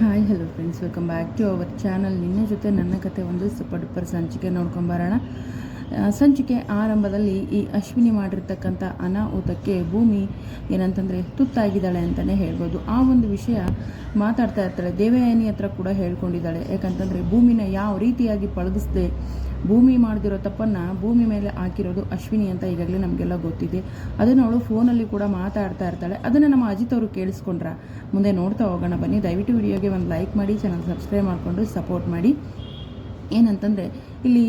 Hi hello friends, welcome back to our channel. ನಿನ್ನೆ ಜೊತೆ ನನ್ನ ಕತೆ ಒಂದು ಸೂಪರ್ ಡೂಪರ್ ಸಂಚಿಕೆ ನೋಡ್ಕೊಂಬರೋಣ. ಸಂಚಿಕೆ ಆರಂಭದಲ್ಲಿ ಈ ಅಶ್ವಿನಿ ಮಾಡಿರ್ತಕ್ಕಂಥ ಅನಾಹುತಕ್ಕೆ ಭೂಮಿ ಏನಂತಂದರೆ ತುತ್ತಾಗಿದ್ದಾಳೆ ಅಂತಲೇ ಹೇಳ್ಬೋದು. ಆ ಒಂದು ವಿಷಯ ಮಾತಾಡ್ತಾ ಇರ್ತಾಳೆ. ದೇವಯಾನಿ ಹತ್ರ ಕೂಡ ಹೇಳ್ಕೊಂಡಿದ್ದಾಳೆ. ಯಾಕಂತಂದರೆ ಭೂಮಿನ ಯಾವ ರೀತಿಯಾಗಿ ಪಳಗಿಸ್ದೆ, ಭೂಮಿ ಮಾಡ್ದಿರೋ ತಪ್ಪನ್ನು ಭೂಮಿ ಮೇಲೆ ಹಾಕಿರೋದು ಅಶ್ವಿನಿ ಅಂತ ಈಗಾಗಲೇ ನಮಗೆಲ್ಲ ಗೊತ್ತಿದೆ. ಅದನ್ನು ಅವಳು ಫೋನಲ್ಲಿ ಕೂಡ ಮಾತಾಡ್ತಾ ಇರ್ತಾಳೆ. ಅದನ್ನು ನಮ್ಮ ಅಜಿತ್ ಅವರು ಕೇಳಿಸ್ಕೊಂಡ್ರ. ಮುಂದೆ ನೋಡ್ತಾ ಹೋಗೋಣ ಬನ್ನಿ. ದಯವಿಟ್ಟು ವಿಡಿಯೋಗೆ ಒಂದು ಲೈಕ್ ಮಾಡಿ, ಚಾನಲ್ ಸಬ್ಸ್ಕ್ರೈಬ್ ಮಾಡಿಕೊಂಡು ಸಪೋರ್ಟ್ ಮಾಡಿ. ಏನಂತಂದರೆ ಇಲ್ಲಿ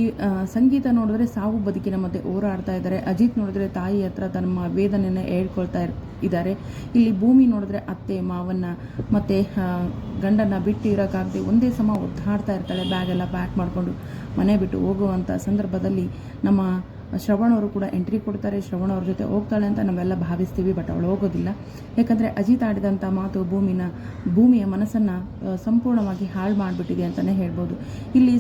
ಸಂಗೀತ ನೋಡಿದ್ರೆ ಸಾವು ಬದುಕಿನ ಮಧ್ಯೆ ಹೋರಾಡ್ತಾ ಇದ್ದಾರೆ. ಅಜಿತ್ ನೋಡಿದ್ರೆ ತಾಯಿ ಹತ್ರ ತಮ್ಮ ವೇದನೆಯನ್ನು ಹೇಳ್ಕೊಳ್ತಾ ಇದ್ದಾರೆ. ಇಲ್ಲಿ ಭೂಮಿ ನೋಡಿದ್ರೆ ಅತ್ತೆ ಮಾವನ್ನ ಮತ್ತು ಗಂಡನ ಬಿಟ್ಟು ಇರೋಕ್ಕಾಗದೆ ಒಂದೇ ಸಮ ಒದ್ದಾಡ್ತಾ ಇರ್ತಾಳೆ. ಬ್ಯಾಗೆಲ್ಲ ಪ್ಯಾಕ್ ಮಾಡಿಕೊಂಡು ಮನೆ ಬಿಟ್ಟು ಹೋಗುವಂಥ ಸಂದರ್ಭದಲ್ಲಿ ನಮ್ಮ ಶ್ರವಣ್ ಅವರು ಕೂಡ ಎಂಟ್ರಿ ಕೊಡ್ತಾರೆ. ಶ್ರವಣ್ ಅವ್ರ ಜೊತೆ ಹೋಗ್ತಾಳೆ ಅಂತ ನಾವೆಲ್ಲ ಭಾವಿಸ್ತೀವಿ, ಬಟ್ ಅವಳು ಹೋಗೋದಿಲ್ಲ. ಯಾಕಂದರೆ ಅಜಿತ್ ಆಡಿದಂಥ ಮಾತು ಭೂಮಿಯ ಮನಸ್ಸನ್ನು ಸಂಪೂರ್ಣವಾಗಿ ಹಾಳು ಮಾಡಿಬಿಟ್ಟಿದೆ ಅಂತಲೇ ಹೇಳ್ಬೋದು. ಇಲ್ಲಿ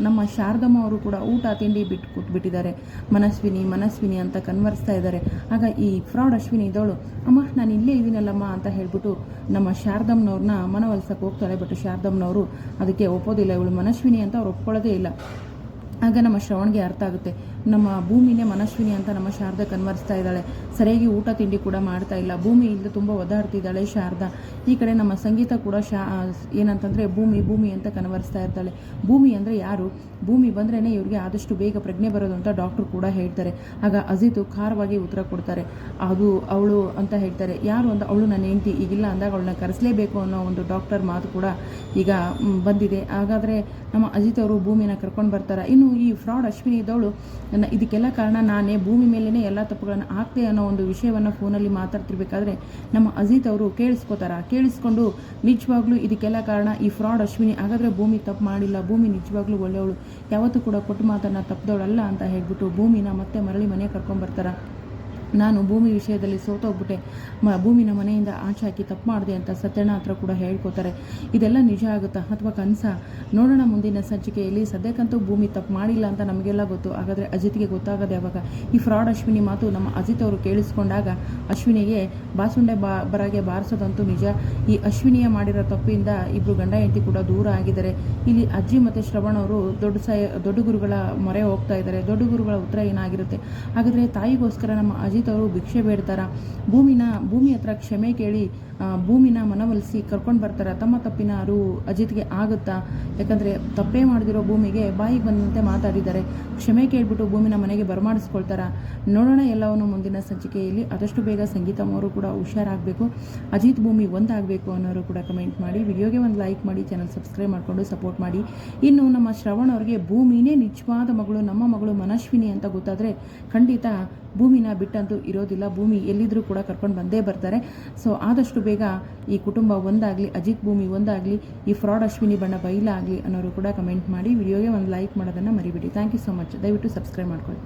ನಮ್ಮ ಶಾರದಮ್ಮ ಅವರು ಕೂಡ ಊಟ ತಿಂಡಿ ಕೊಟ್ಬಿಟ್ಟಿದ್ದಾರೆ. ಮನಸ್ವಿನಿ ಅಂತ ಕನ್ವರ್ಸ್ತಾ ಇದ್ದಾರೆ. ಆಗ ಈ ಫ್ರಾಡ್ ಅಶ್ವಿನಿ ಇದ್ದವಳು, ಅಮ್ಮ ನಾನು ಇಲ್ಲೇ ಇದ್ದೀನಲ್ಲಮ್ಮ ಅಂತ ಹೇಳ್ಬಿಟ್ಟು ನಮ್ಮ ಶಾರದಮ್ಮನವ್ರನ್ನ ಮನವೊಲಿಸಕ್ಕೆ ಹೋಗ್ತಾಳೆ. ಬಟ್ ಶಾರದಮ್ಮನವರು ಅದಕ್ಕೆ ಒಪ್ಪೋದಿಲ್ಲ. ಇವಳು ಮನಸ್ವಿನಿ ಅಂತ ಅವ್ರು ಒಪ್ಕೊಳ್ಳೋದೇ ಇಲ್ಲ. ಆಗ ನಮ್ಮ ಶ್ರವಣ್ಗೆ ಅರ್ಥ ಆಗುತ್ತೆ, ನಮ್ಮ ಭೂಮಿನೇ ಮನಸ್ವಿನಿ ಅಂತ ನಮ್ಮ ಶಾರದಾ ಕನ್ವರ್ಸ್ತಾ ಇದ್ದಾಳೆ. ಸರಿಯಾಗಿ ಊಟ ತಿಂಡಿ ಕೂಡ ಮಾಡ್ತಾ ಇಲ್ಲ. ಭೂಮಿ ಇಲ್ಲದೆ ತುಂಬ ಒದ್ದಾಡ್ತಿದ್ದಾಳೆ ಶಾರದಾ. ಈ ಕಡೆ ನಮ್ಮ ಸಂಗೀತ ಕೂಡ ಏನಂತಂದರೆ ಭೂಮಿ ಅಂತ ಕನ್ವರ್ಸ್ತಾ ಇರ್ತಾಳೆ. ಭೂಮಿ ಅಂದರೆ ಯಾರು? ಭೂಮಿ ಬಂದ್ರೇ ಇವ್ರಿಗೆ ಆದಷ್ಟು ಬೇಗ ಪ್ರಜ್ಞೆ ಬರೋದು ಅಂತ ಡಾಕ್ಟ್ರು ಕೂಡ ಹೇಳ್ತಾರೆ. ಆಗ ಅಜಿತ್ ಖಾರವಾಗಿ ಉತ್ತರ ಕೊಡ್ತಾರೆ. ಅದು ಅವಳು ಅಂತ ಹೇಳ್ತಾರೆ. ಯಾರು ಅಂತ, ಅವಳು ನನ್ನ ಹೆಂಡತಿ, ಈಗಿಲ್ಲ ಅಂದಾಗ ಅವಳನ್ನ ಕರೆಸಲೇಬೇಕು ಅನ್ನೋ ಒಂದು ಡಾಕ್ಟರ್ ಮಾತು ಕೂಡ ಈಗ ಬಂದಿದೆ. ಹಾಗಾದರೆ ನಮ್ಮ ಅಜಿತ್ ಅವರು ಭೂಮಿನ ಕರ್ಕೊಂಡು ಬರ್ತಾರೆ. ಇನ್ನು ಈ ಫ್ರಾಡ್ ಅಶ್ವಿನಿ ಇದ್ದವಳು, ಇದಕ್ಕೆಲ್ಲ ಕಾರಣ ನಾನೇ, ಭೂಮಿ ಮೇಲೇ ಎಲ್ಲ ತಪ್ಪುಗಳನ್ನು ಆಗ್ತೆ ಅನ್ನೋ ಒಂದು ವಿಷಯವನ್ನು ಫೋನಲ್ಲಿ ಮಾತಾಡ್ತಿರ್ಬೇಕಾದ್ರೆ ನಮ್ಮ ಅಜಿತ್ ಅವರು ಕೇಳಿಸ್ಕೊಂಡು ನಿಜವಾಗ್ಲೂ ಇದಕ್ಕೆಲ್ಲ ಕಾರಣ ಈ ಫ್ರಾಡ್ ಅಶ್ವಿನಿ. ಹಾಗಾದರೆ ಭೂಮಿ ತಪ್ಪು ಮಾಡಿಲ್ಲ, ಭೂಮಿ ನಿಜವಾಗ್ಲೂ ಒಳ್ಳೆಯವಳು, ಯಾವತ್ತೂ ಕೂಡ ಕೊಟ್ಟು ಮಾತನ್ನು ತಪ್ಪದವಳಲ್ಲ ಅಂತ ಹೇಳ್ಬಿಟ್ಟು ಭೂಮಿನ ಮತ್ತೆ ಮರಳಿ ಮನೆ ಕರ್ಕೊಂಡ್ಬರ್ತಾರೆ. ನಾನು ಭೂಮಿ ವಿಷಯದಲ್ಲಿ ಸೋತೋಗ್ಬಿಟ್ಟೆ, ಭೂಮಿನ ಮನೆಯಿಂದ ಆಚೆ ಹಾಕಿ ತಪ್ಪು ಮಾಡಿದೆ ಅಂತ ಸತ್ಯಣ್ಣ ಹತ್ರ ಕೂಡ ಹೇಳ್ಕೊತಾರೆ. ಇದೆಲ್ಲ ನಿಜ ಆಗುತ್ತಾ ಅಥವಾ ಕನಸ? ನೋಡೋಣ ಮುಂದಿನ ಸಂಚಿಕೆಯಲ್ಲಿ. ಸದ್ಯಕ್ಕಂತೂ ಭೂಮಿ ತಪ್ಪು ಮಾಡಿಲ್ಲ ಅಂತ ನಮಗೆಲ್ಲ ಗೊತ್ತು. ಹಾಗಾದರೆ ಅಜಿತ್ಗೆ ಗೊತ್ತಾಗದೆ ಯಾವಾಗ? ಈ ಫ್ರಾಡ್ ಅಶ್ವಿನಿ ಮಾತು ನಮ್ಮ ಅಜಿತ್ ಅವರು ಕೇಳಿಸ್ಕೊಂಡಾಗ ಅಶ್ವಿನಿಗೆ ಬಾಸುಂಡೆ ಬರಾಗೆ ಬಾರಿಸೋದಂತೂ ನಿಜ. ಈ ಅಶ್ವಿನಿಯ ಮಾಡಿರೋ ತಪ್ಪಿಂದ ಇಬ್ಬರು ಗಂಡ ಹೆಂಡತಿ ಕೂಡ ದೂರ ಆಗಿದ್ದಾರೆ. ಇಲ್ಲಿ ಅಜ್ಜಿ ಮತ್ತು ಶ್ರವಣ್ ಅವರು ದೊಡ್ಡ ಗುರುಗಳ ಮೊರೆ ಹೋಗ್ತಾ ಇದ್ದಾರೆ. ದೊಡ್ಡ ಗುರುಗಳ ಉತ್ತರ ಏನಾಗಿರುತ್ತೆ? ಹಾಗಾದರೆ ತಾಯಿಗೋಸ್ಕರ ನಮ್ಮ ಅಜಿತ್ ಅವರು ಭಿಕ್ಷೆ ಬೇಡ್ತಾರ? ಭೂಮಿ ಹತ್ರ ಕ್ಷಮೆ ಕೇಳಿ ಭೂಮಿನ ಮನವೊಲಿಸಿ ಕರ್ಕೊಂಡು ಬರ್ತಾರ? ತಮ್ಮ ತಪ್ಪಿನ ಅರಿವು ಅಜಿತ್ಗೆ ಆಗುತ್ತಾ? ಯಾಕಂದರೆ ತಪ್ಪೇ ಮಾಡಿದಿರೋ ಭೂಮಿಗೆ ಬಾಯಿಗೆ ಬಂದಂತೆ ಮಾತಾಡಿದ್ದಾರೆ. ಕ್ಷಮೆ ಕೇಳಿಬಿಟ್ಟು ಭೂಮಿನ ಮನೆಗೆ ಬರಮಾಡಿಸ್ಕೊಳ್ತಾರ? ನೋಡೋಣ ಎಲ್ಲವನ್ನು ಮುಂದಿನ ಸಂಚಿಕೆಯಲ್ಲಿ. ಆದಷ್ಟು ಬೇಗ ಸಂಗೀತಮ್ಮವರು ಕೂಡ ಹುಷಾರಾಗಬೇಕು, ಅಜಿತ್ ಭೂಮಿ ಒಂದಾಗಬೇಕು ಅನ್ನೋರು ಕೂಡ ಕಮೆಂಟ್ ಮಾಡಿ. ವಿಡಿಯೋಗೆ ಒಂದು ಲೈಕ್ ಮಾಡಿ, ಚಾನಲ್ ಸಬ್ಸ್ಕ್ರೈಬ್ ಮಾಡಿಕೊಂಡು ಸಪೋರ್ಟ್ ಮಾಡಿ. ಇನ್ನು ನಮ್ಮ ಶ್ರವಣ್ ಅವ್ರಿಗೆ ಭೂಮಿನೇ ನಿಜವಾದ ಮಗಳು, ನಮ್ಮ ಮಗಳು ಮನಸ್ವಿನಿ ಅಂತ ಗೊತ್ತಾದರೆ ಖಂಡಿತ ಭೂಮಿನ ಬಿಟ್ಟಂತೂ ಇರೋದಿಲ್ಲ. ಭೂಮಿ ಎಲ್ಲಿದ್ದರೂ ಕೂಡ ಕರ್ಕೊಂಡು ಬಂದೇ ಬರ್ತಾರೆ. ಸೊ ಆದಷ್ಟು ಬೇಗ ಈ ಕುಟುಂಬ ಒಂದಾಗಲಿ, ಅಜಿತ್ ಭೂಮಿ ಒಂದಾಗಲಿ, ಈ ಫ್ರಾಡ್ ಅಶ್ವಿನಿ ಬಣ್ಣ ಬಯಲಾಗಲಿ ಅನ್ನೋರು ಕೂಡ ಕಮೆಂಟ್ ಮಾಡಿ. ವಿಡಿಯೋಗೆ ಒಂದು ಲೈಕ್ ಮಾಡೋದನ್ನು ಮರಿಬೇಡಿ. Thank you so much. ದಯವಿಟ್ಟು ಸಬ್ಸ್ಕ್ರೈಬ್ ಮಾಡ್ಕೊಳ್ಳಿ.